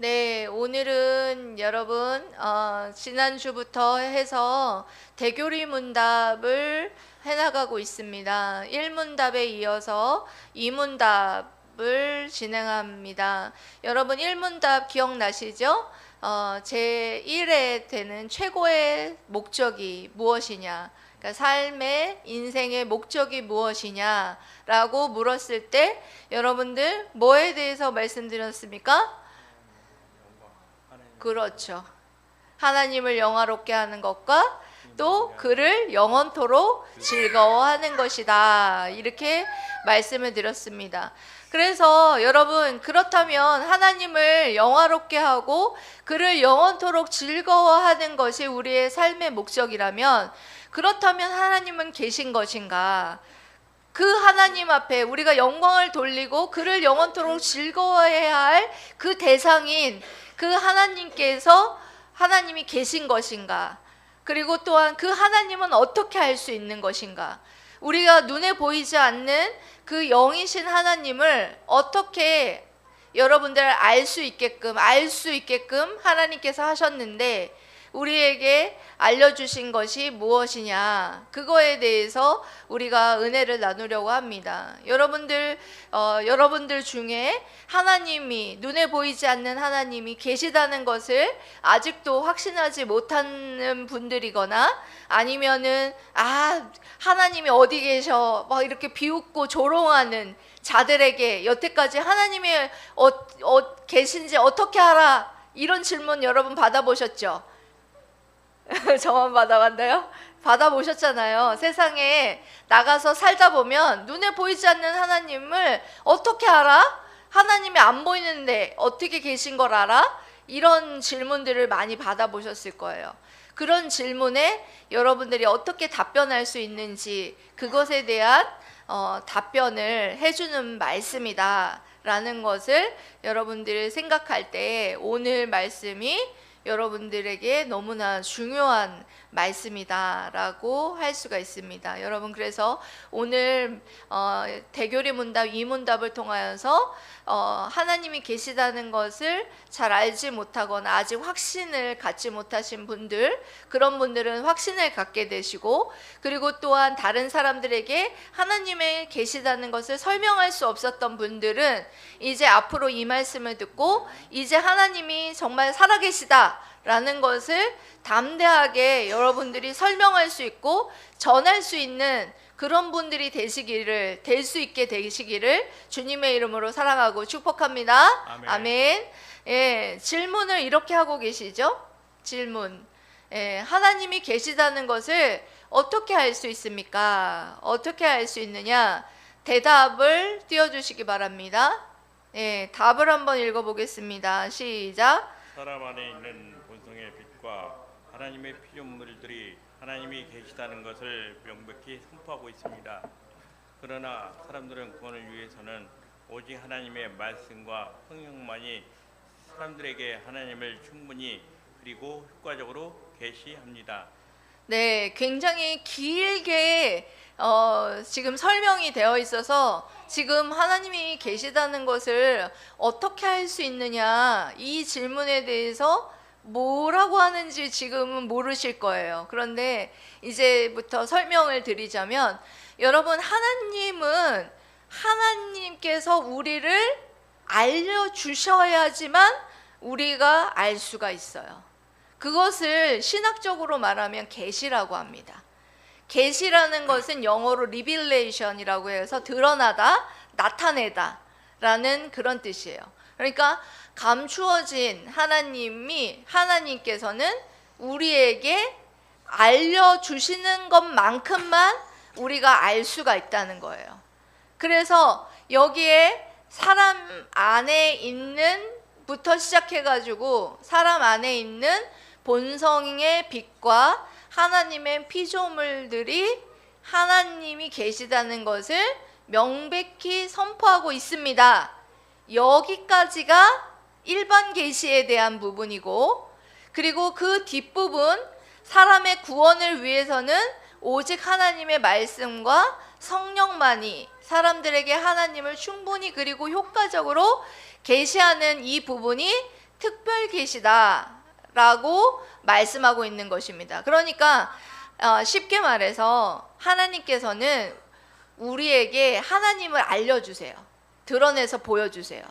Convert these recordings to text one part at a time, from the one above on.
네, 오늘은 여러분 지난주부터 해서 대교리 문답을 해나가고 있습니다. 1문답에 이어서 2문답을 진행합니다. 여러분 1문답 기억나시죠? 제1에 되는 최고의 목적이 무엇이냐? 그러니까 삶의 인생의 목적이 무엇이냐라고 물었을 때 여러분들 뭐에 대해서 말씀드렸습니까? 그렇죠. 하나님을 영화롭게 하는 것과 또 그를 영원토록 즐거워하는 것이다. 이렇게 말씀을 드렸습니다. 그래서 여러분, 그렇다면 하나님을 영화롭게 하고 그를 영원토록 즐거워하는 것이 우리의 삶의 목적이라면, 그렇다면 하나님은 계신 것인가? 그 하나님 앞에 우리가 영광을 돌리고 그를 영원토록 즐거워해야 할 그 대상인 그 하나님이 계신 것인가? 그리고 또한 그 하나님은 어떻게 할 수 있는 것인가? 우리가 눈에 보이지 않는 그 영이신 하나님을 어떻게 여러분들 알 수 있게끔 하나님께서 하셨는데, 우리에게 알려주신 것이 무엇이냐, 그거에 대해서 우리가 은혜를 나누려고 합니다. 여러분들 중에 하나님이, 눈에 보이지 않는 하나님이 계시다는 것을 아직도 확신하지 못하는 분들이거나, 아니면은 하나님이 어디 계셔 막 이렇게 비웃고 조롱하는 자들에게 여태까지 하나님이 계신지 어떻게 알아? 이런 질문 여러분 받아보셨죠? 저만 받아봤나요? 받아보셨잖아요. 세상에 나가서 살다 보면 눈에 보이지 않는 하나님을 어떻게 알아? 하나님이 안 보이는데 어떻게 계신 걸 알아? 이런 질문들을 많이 받아보셨을 거예요. 그런 질문에 여러분들이 어떻게 답변할 수 있는지, 그것에 대한 답변을 해주는 말씀이다 라는 것을 여러분들이 생각할 때 오늘 말씀이 여러분들에게 너무나 중요한 말씀이다라고 할 수가 있습니다. 여러분, 그래서 오늘 대교리 문답 2문답을 통하여서 하나님이 계시다는 것을 잘 알지 못하거나 아직 확신을 갖지 못하신 분들, 그런 분들은 확신을 갖게 되시고, 그리고 또한 다른 사람들에게 하나님의 계시다는 것을 설명할 수 없었던 분들은 이제 앞으로 이 말씀을 듣고 이제 하나님이 정말 살아계시다 라는 것을 담대하게 여러분들이 설명할 수 있고 전할 수 있는 그런 분들이 될 수 있게 되시기를 주님의 이름으로 사랑하고 축복합니다. 아멘. 아멘. 예, 질문을 이렇게 하고 계시죠? 질문. 예, 하나님이 계시다는 것을 어떻게 알 수 있습니까? 어떻게 알 수 있느냐? 대답을 띄워주시기 바랍니다. 예, 답을 한번 읽어보겠습니다. 시작. 사람 안에 있는 본성의 빛과 하나님의 피조물들이 하나님이 계시다는 것을 명백히 선포하고 있습니다. 그러나 사람들은 구원을 위해서는 오직 하나님의 말씀과 성령만이 사람들에게 하나님을 충분히 그리고 효과적으로 계시합니다. 네, 굉장히 길게 지금 설명이 되어 있어서 지금 하나님이 계시다는 것을 어떻게 할 수 있느냐, 이 질문에 대해서 뭐라고 하는지 지금은 모르실 거예요. 그런데 이제부터 설명을 드리자면, 여러분, 하나님께서 우리를 알려주셔야지만 우리가 알 수가 있어요. 그것을 신학적으로 말하면 계시라고 합니다. 계시라는 것은 영어로 리빌레이션이라고 해서 드러나다, 나타내다 라는 그런 뜻이에요. 그러니까 감추어진 하나님께서는 우리에게 알려주시는 것만큼만 우리가 알 수가 있다는 거예요. 그래서 여기에 사람 안에 있는 부터 시작해가지고 사람 안에 있는 본성의 빛과 하나님의 피조물들이 하나님이 계시다는 것을 명백히 선포하고 있습니다. 여기까지가 일반 계시에 대한 부분이고, 그리고 그 뒷부분, 사람의 구원을 위해서는 오직 하나님의 말씀과 성령만이 사람들에게 하나님을 충분히 그리고 효과적으로 계시하는 이 부분이 특별 계시다라고 말씀하고 있는 것입니다. 그러니까 쉽게 말해서 하나님께서는 우리에게 하나님을 알려주세요. 드러내서 보여주세요.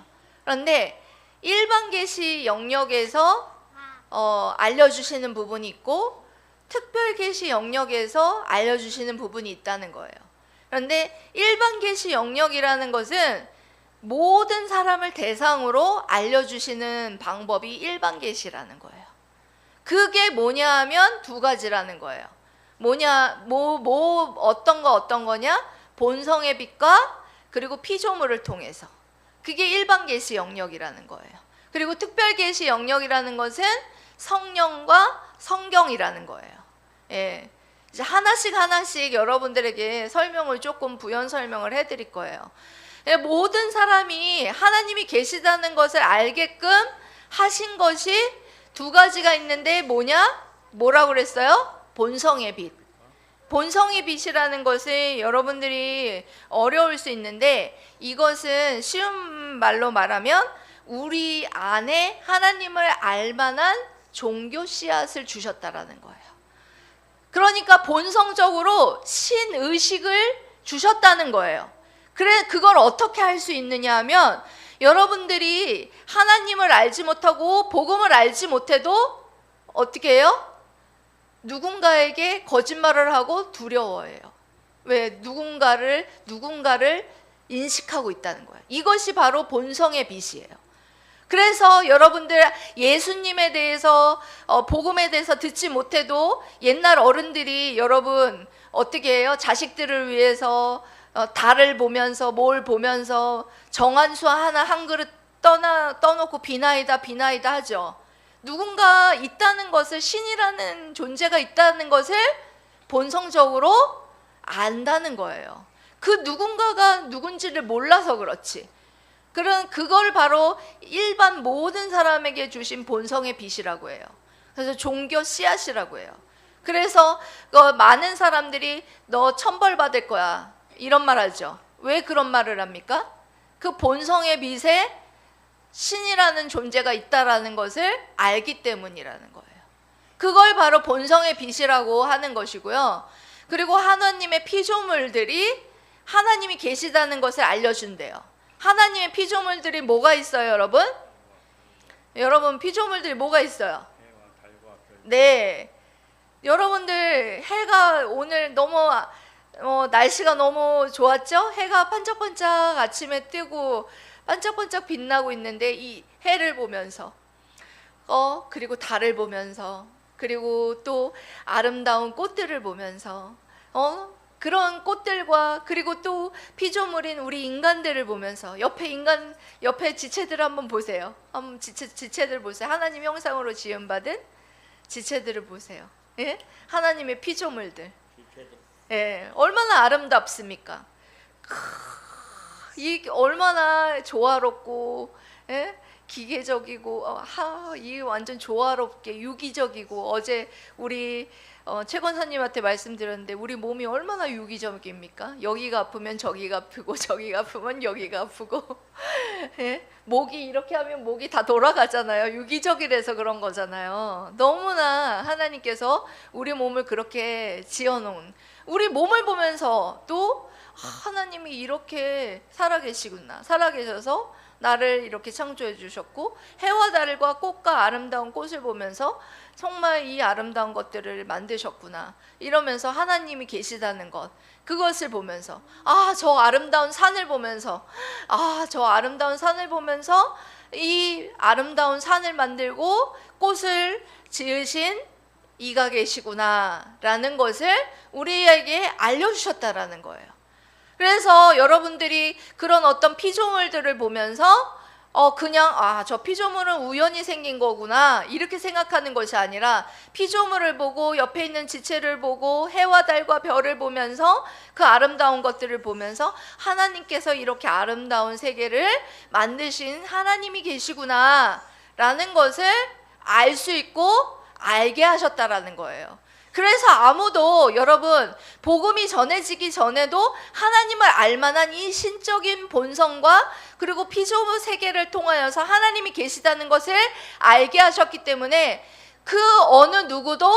그런데 일반 계시 영역에서 알려주시는 부분이 있고 특별 계시 영역에서 알려주시는 부분이 있다는 거예요. 그런데 일반 계시 영역이라는 것은 모든 사람을 대상으로 알려주시는 방법이 일반 계시라는 거예요. 그게 뭐냐 하면 두 가지라는 거예요. 어떤 거냐? 본성의 빛과 그리고 피조물을 통해서. 그게 일반 계시 영역이라는 거예요. 그리고 특별 계시 영역이라는 것은 성령과 성경이라는 거예요. 예. 이제 하나씩 여러분들에게 설명을 조금 부연 설명을 해드릴 거예요. 예, 모든 사람이 하나님이 계시다는 것을 알게끔 하신 것이 두 가지가 있는데 뭐라고 그랬어요? 본성의 빛. 본성의 빛이라는 것을 여러분들이 어려울 수 있는데 이것은 쉬운 말로 말하면 우리 안에 하나님을 알만한 종교 씨앗을 주셨다라는 거예요. 그러니까 본성적으로 신의식을 주셨다는 거예요. 그걸 어떻게 할 수 있느냐 하면 여러분들이 하나님을 알지 못하고 복음을 알지 못해도 어떻게 해요? 누군가에게 거짓말을 하고 두려워해요. 왜? 누군가를 인식하고 있다는 거예요. 이것이 바로 본성의 빛이에요. 그래서 여러분들 예수님에 대해서 복음에 대해서 듣지 못해도 옛날 어른들이 여러분 어떻게 해요? 자식들을 위해서 달을 보면서 뭘 보면서 정한수 하나 한 그릇 떠놓고 비나이다 하죠. 누군가 있다는 것을, 신이라는 존재가 있다는 것을 본성적으로 안다는 거예요. 그 누군가가 누군지를 몰라서 그렇지. 그걸 바로 일반 모든 사람에게 주신 본성의 빛이라고 해요. 그래서 종교 씨앗이라고 해요. 그래서 많은 사람들이 너 천벌 받을 거야 이런 말 하죠. 왜 그런 말을 합니까? 그 본성의 빛에 신이라는 존재가 있다라는 것을 알기 때문이라는 거예요. 그걸 바로 본성의 빛이라고 하는 것이고요. 그리고 하나님의 피조물들이 하나님이 계시다는 것을 알려준대요. 하나님의 피조물들이 뭐가 있어요, 여러분? 여러분 피조물들이 뭐가 있어요? 네, 여러분들 해가 오늘 너무 날씨가 너무 좋았죠? 해가 반짝반짝 아침에 뜨고 반짝반짝 빛나고 있는데 이 해를 보면서 그리고 달을 보면서 그리고 또 아름다운 꽃들을 보면서 그런 꽃들과 그리고 또 피조물인 우리 인간들을 보면서 옆에 지체들 한번 보세요. 한번 지체들 보세요. 하나님 형상으로 지음받은 지체들을 보세요. 예? 하나님의 피조물들. 예, 얼마나 아름답습니까? 이게 얼마나 조화롭고, 예? 기계적이고, 이 완전 조화롭게 유기적이고. 어제 우리 최 권사님한테 말씀드렸는데 우리 몸이 얼마나 유기적입니까? 여기가 아프면 저기가 아프고 저기가 아프면 여기가 아프고 예? 목이 이렇게 하면 목이 다 돌아가잖아요. 유기적이라서 그런 거잖아요. 너무나 하나님께서 우리 몸을 그렇게 지어놓은, 우리 몸을 보면서 또 하나님이 이렇게 살아계시구나, 살아계셔서 나를 이렇게 창조해 주셨고 해와 달과 꽃과 아름다운 꽃을 보면서 정말 이 아름다운 것들을 만드셨구나 이러면서 하나님이 계시다는 것, 그것을 보면서 저 아름다운 산을 보면서 이 아름다운 산을 만들고 꽃을 지으신 이가 계시구나 라는 것을 우리에게 알려주셨다라는 거예요. 그래서 여러분들이 그런 어떤 피조물들을 보면서 그냥 저 피조물은 우연히 생긴 거구나 이렇게 생각하는 것이 아니라 피조물을 보고 옆에 있는 지체를 보고 해와 달과 별을 보면서 그 아름다운 것들을 보면서 하나님께서 이렇게 아름다운 세계를 만드신 하나님이 계시구나 라는 것을 알 수 있고 알게 하셨다라는 거예요. 그래서 아무도 여러분 복음이 전해지기 전에도 하나님을 알만한 이 신적인 본성과 그리고 피조물 세계를 통하여서 하나님이 계시다는 것을 알게 하셨기 때문에 그 어느 누구도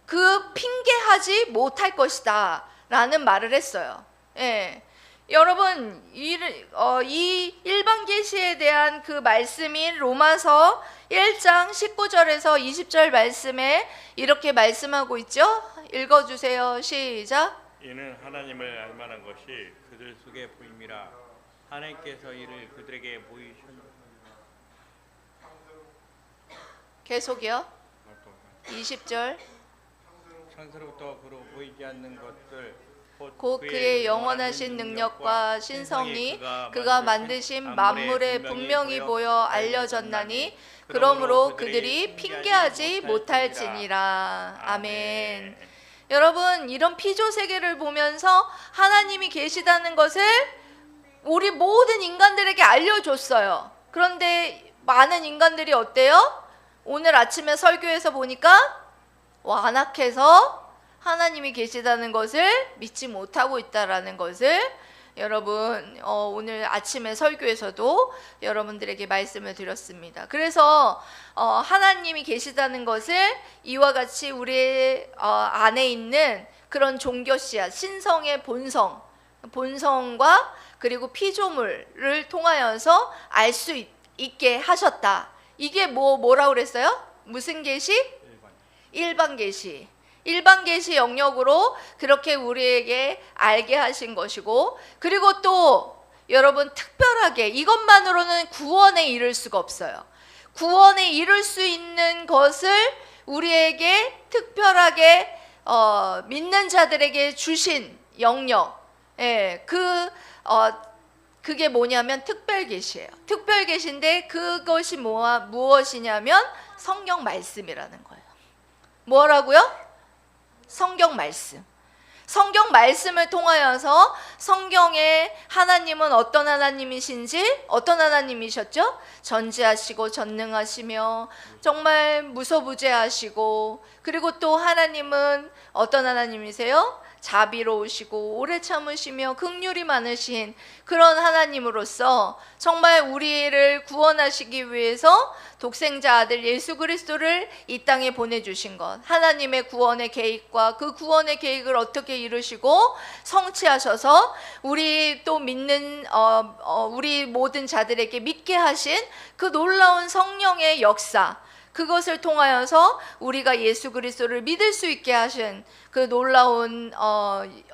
그 핑계하지 못할 것이다 라는 말을 했어요. 여러분 이 일반 계시에 대한 그 말씀인 로마서 1장 19절에서 20절 말씀에 이렇게 말씀하고 있죠. 읽어주세요. 시작. 이는 하나님을 알만한 것이 그들 속에 보임이라. 하나님께서 이를 그들에게 보이셨느니라. 계속이요. 20절. 창세로부터 그로 보이지 않는 것들 곧 그의 영원하신 능력과 신성이 그가 만드신 만물에 분명히 보여 알려졌나니 그러므로 그들이 핑계하지 못할지니라. 아멘. 여러분 이런 피조 세계를 보면서 하나님이 계시다는 것을 우리 모든 인간들에게 알려줬어요. 그런데 많은 인간들이 어때요? 오늘 아침에 설교에서 보니까 완악해서 하나님이 계시다는 것을 믿지 못하고 있다라는 것을 여러분 오늘 아침에 설교에서도 여러분들에게 말씀을 드렸습니다. 그래서 하나님이 계시다는 것을 이와 같이 우리 안에 있는 그런 종교 씨앗, 신성의 본성과 그리고 피조물을 통하여서 알 수 있게 하셨다. 이게 뭐라고 그랬어요? 무슨 계시? 일반 계시. 일반 계시 영역으로 그렇게 우리에게 알게 하신 것이고, 그리고 또 여러분 특별하게 이것만으로는 구원에 이를 수가 없어요. 구원에 이룰 수 있는 것을 우리에게 특별하게 믿는 자들에게 주신 영역, 그게 뭐냐면 특별 계시예요. 특별 계시인데 그것이 무엇이냐면 성경 말씀이라는 거예요. 뭐라고요? 성경 말씀. 성경 말씀을 통하여서 성경에 하나님은 어떤 하나님이신지, 어떤 하나님이셨죠? 전지하시고 전능하시며 정말 무소부재하시고, 그리고 또 하나님은 어떤 하나님이세요? 자비로우시고 오래 참으시며 긍휼이 많으신 그런 하나님으로서 정말 우리를 구원하시기 위해서 독생자 아들 예수 그리스도를 이 땅에 보내주신 것, 하나님의 구원의 계획과 그 구원의 계획을 어떻게 이루시고 성취하셔서 우리 또 믿는 우리 모든 자들에게 믿게 하신 그 놀라운 성령의 역사, 그것을 통하여서 우리가 예수 그리스도를 믿을 수 있게 하신 그 놀라운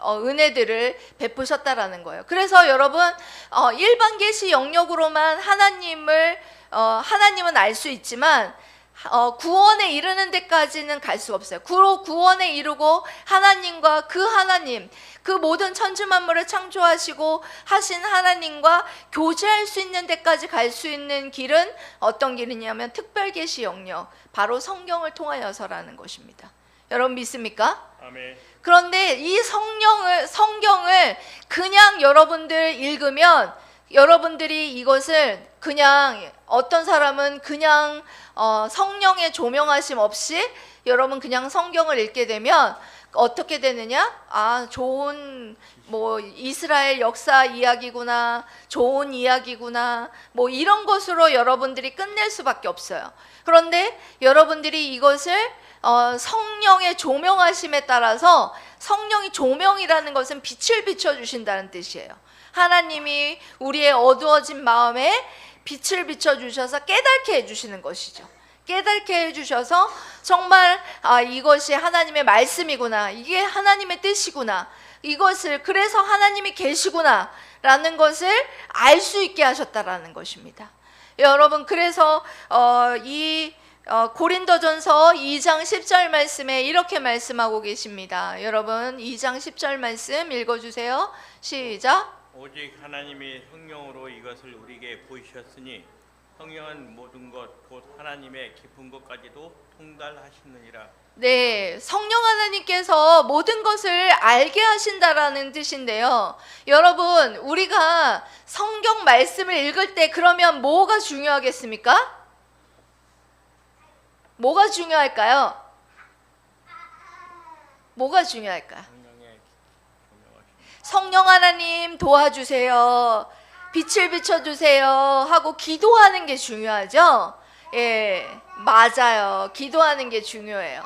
은혜들을 베푸셨다라는 거예요. 그래서 여러분 일반 계시 영역으로만 하나님은 알 수 있지만 구원에 이르는 데까지는 갈 수 없어요. 구원에 이르고 하나님과 그 모든 천지 만물을 창조하시고 하신 하나님과 교제할 수 있는 데까지 갈 수 있는 길은 어떤 길이냐면 특별 계시 영역, 바로 성경을 통하여서라는 것입니다. 여러분 믿습니까? 아멘. 그런데 이 성경을 그냥 여러분들 읽으면, 여러분들이 이것을 그냥 어떤 사람은 그냥 성령의 조명하심 없이 여러분 그냥 성경을 읽게 되면 어떻게 되느냐? 좋은 이스라엘 역사 이야기구나, 좋은 이야기구나, 이런 것으로 여러분들이 끝낼 수밖에 없어요. 그런데 여러분들이 이것을 성령의 조명하심에 따라서, 성령이 조명이라는 것은 빛을 비춰주신다는 뜻이에요. 하나님이 우리의 어두워진 마음에 빛을 비춰주셔서 깨닫게 해주시는 것이죠. 깨닫게 해주셔서 정말 이것이 하나님의 말씀이구나, 이게 하나님의 뜻이구나, 이것을 그래서 하나님이 계시구나 라는 것을 알 수 있게 하셨다라는 것입니다. 여러분 그래서 고린도전서 2장 10절 말씀에 이렇게 말씀하고 계십니다. 여러분 2장 10절 말씀 읽어주세요. 시작. 오직 하나님이 성령으로 이것을 우리에게 보이셨으니 성령은 모든 것 곧 하나님의 깊은 것까지도 통달하시느니라. 네, 성령 하나님께서 모든 것을 알게 하신다라는 뜻인데요. 여러분 우리가 성경 말씀을 읽을 때 그러면 뭐가 중요하겠습니까? 뭐가 중요할까요? 뭐가 중요할까요? 성령의 교명하심. 성령 하나님 도와주세요. 빛을 비춰주세요. 하고 기도하는 게 중요하죠? 예, 맞아요. 기도하는 게 중요해요.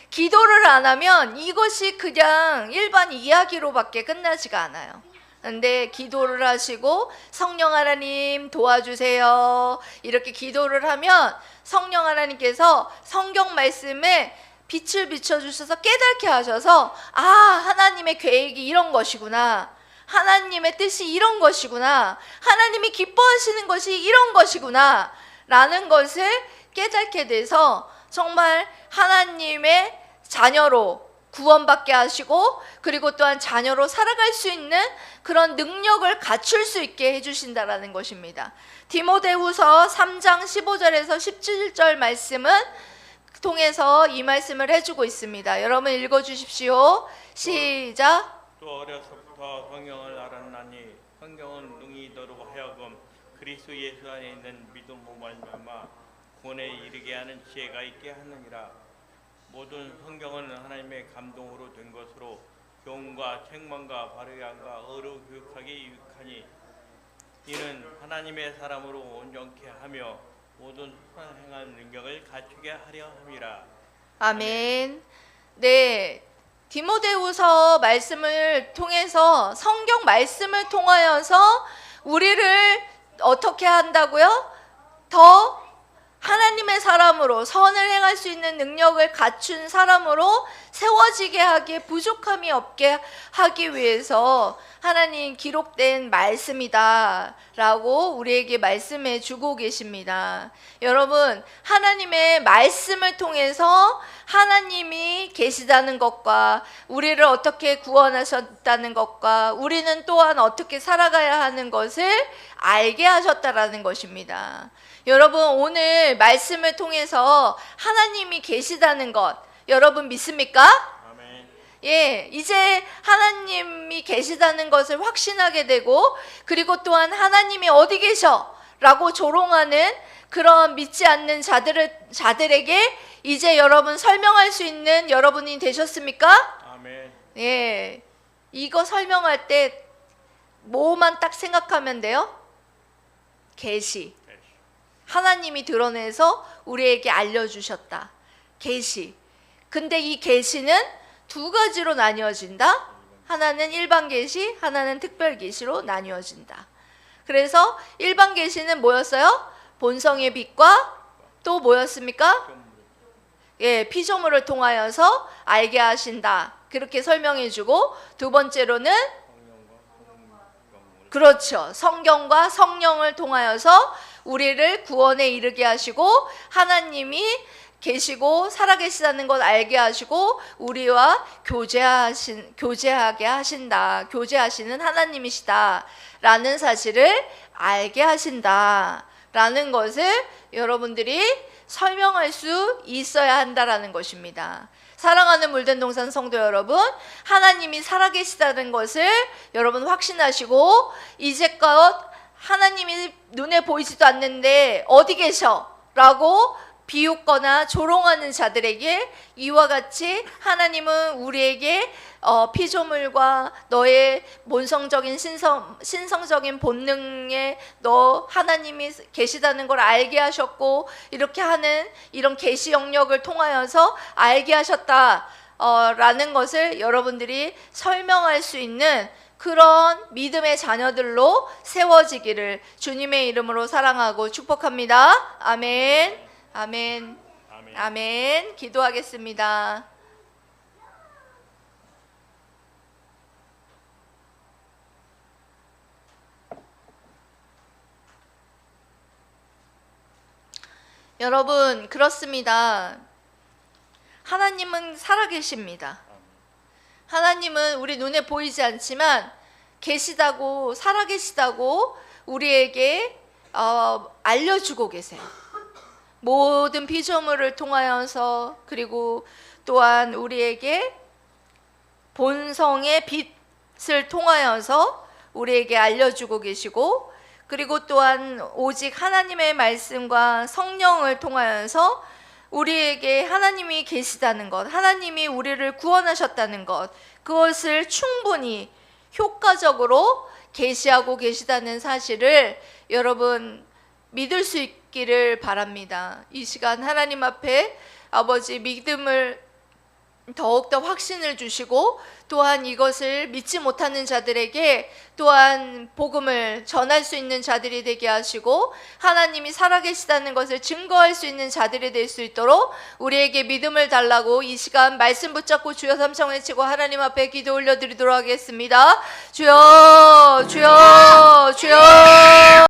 기도를 안 하면 이것이 그냥 일반 이야기로밖에 끝나지가 않아요. 근데 기도를 하시고 성령 하나님 도와주세요. 이렇게 기도를 하면 성령 하나님께서 성경 말씀에 빛을 비춰주셔서 깨닫게 하셔서 아, 하나님의 계획이 이런 것이구나. 하나님의 뜻이 이런 것이구나. 하나님이 기뻐하시는 것이 이런 것이구나. 라는 것을 깨닫게 돼서 정말 하나님의 자녀로 구원받게 하시고 그리고 또한 자녀로 살아갈 수 있는 그런 능력을 갖출 수 있게 해주신다라는 것입니다. 디모데후서 3장 15절에서 17절 말씀은 통해서 이 말씀을 해주고 있습니다. 여러분 읽어주십시오. 시작. 또 어려서부터 성경을 알았나니 성경은 능히 너로 하여금 그리스도 예수 안에 있는 믿음으로 말미암아 구원에 이르게 하는 지혜가 있게 하느니라. 모든 성경은 하나님의 감동으로 된 것으로 교훈과 책망과 바르게 어루 교육하기 유익하니 이는 하나님의 사람으로 온전케 하며 모든 선한 행한 능력을 갖추게 하려 함이라. 아멘. 네, 디모데후서 말씀을 통해서 성경 말씀을 통하여서 우리를 어떻게 한다고요? 더 하나님의 사람으로 선을 행할 수 있는 능력을 갖춘 사람으로 세워지게 하기에 부족함이 없게 하기 위해서 하나님 기록된 말씀이다 라고 우리에게 말씀해 주고 계십니다. 여러분, 하나님의 말씀을 통해서 하나님이 계시다는 것과 우리를 어떻게 구원하셨다는 것과 우리는 또한 어떻게 살아가야 하는 것을 알게 하셨다라는 것입니다. 여러분, 오늘 말씀을 통해서 하나님이 계시다는 것 여러분 믿습니까? 아멘. 예, 이제 하나님이 계시다는 것을 확신하게 되고 그리고 또한 하나님이 어디 계셔? 라고 조롱하는 그런 믿지 않는 자들에게 이제 여러분 설명할 수 있는 여러분이 되셨습니까? 아멘. 예, 이거 설명할 때 뭐만 딱 생각하면 돼요? 계시. 하나님이 드러내서 우리에게 알려주셨다. 계시. 근데 이 계시는 두 가지로 나뉘어진다. 하나는 일반 계시, 하나는 특별 계시로 나뉘어진다. 그래서 일반 계시는 뭐였어요? 본성의 빛과 또 뭐였습니까? 예, 피조물을 통하여서 알게 하신다. 그렇게 설명해주고 두 번째로는 그렇죠. 성경과 성령을 통하여서 우리를 구원에 이르게 하시고 하나님이 계시고 살아계시다는 것 알게 하시고 우리와 교제하게 하신다. 교제하시는 하나님이시다. 라는 사실을 알게 하신다. 라는 것을 여러분들이 설명할 수 있어야 한다라는 것입니다. 사랑하는 물된 동산 성도 여러분, 하나님이 살아계시다는 것을 여러분 확신하시고 이제껏 하나님이 눈에 보이지도 않는데 어디 계셔? 라고 비웃거나 조롱하는 자들에게 이와 같이 하나님은 우리에게 피조물과 너의 본성적인 신성적인 본능에 너 하나님이 계시다는 걸 알게 하셨고 이렇게 하는 이런 계시 영역을 통하여서 알게 하셨다 라는 것을 여러분들이 설명할 수 있는 그런 믿음의 자녀들로 세워지기를 주님의 이름으로 사랑하고 축복합니다. 아멘. 아멘. 아멘. 아멘. 기도하겠습니다. 여러분, 그렇습니다. 하나님은 살아계십니다. 하나님은 우리 눈에 보이지 않지만 계시다고 살아계시다고 우리에게 알려주고 계세요. 모든 피조물을 통하여서 그리고 또한 우리에게 본성의 빛을 통하여서 우리에게 알려주고 계시고 그리고 또한 오직 하나님의 말씀과 성령을 통하여서 우리에게 하나님이 계시다는 것, 하나님이 우리를 구원하셨다는 것, 그것을 충분히 효과적으로 계시하고 계시다는 사실을 여러분 믿을 수 있기를 바랍니다. 이 시간 하나님 앞에 아버지 믿음을 더욱더 확신을 주시고 또한 이것을 믿지 못하는 자들에게 또한 복음을 전할 수 있는 자들이 되게 하시고 하나님이 살아계시다는 것을 증거할 수 있는 자들이 될 수 있도록 우리에게 믿음을 달라고 이 시간 말씀 붙잡고 주여 삼창 외치고 하나님 앞에 기도 올려드리도록 하겠습니다. 주여 주여 주여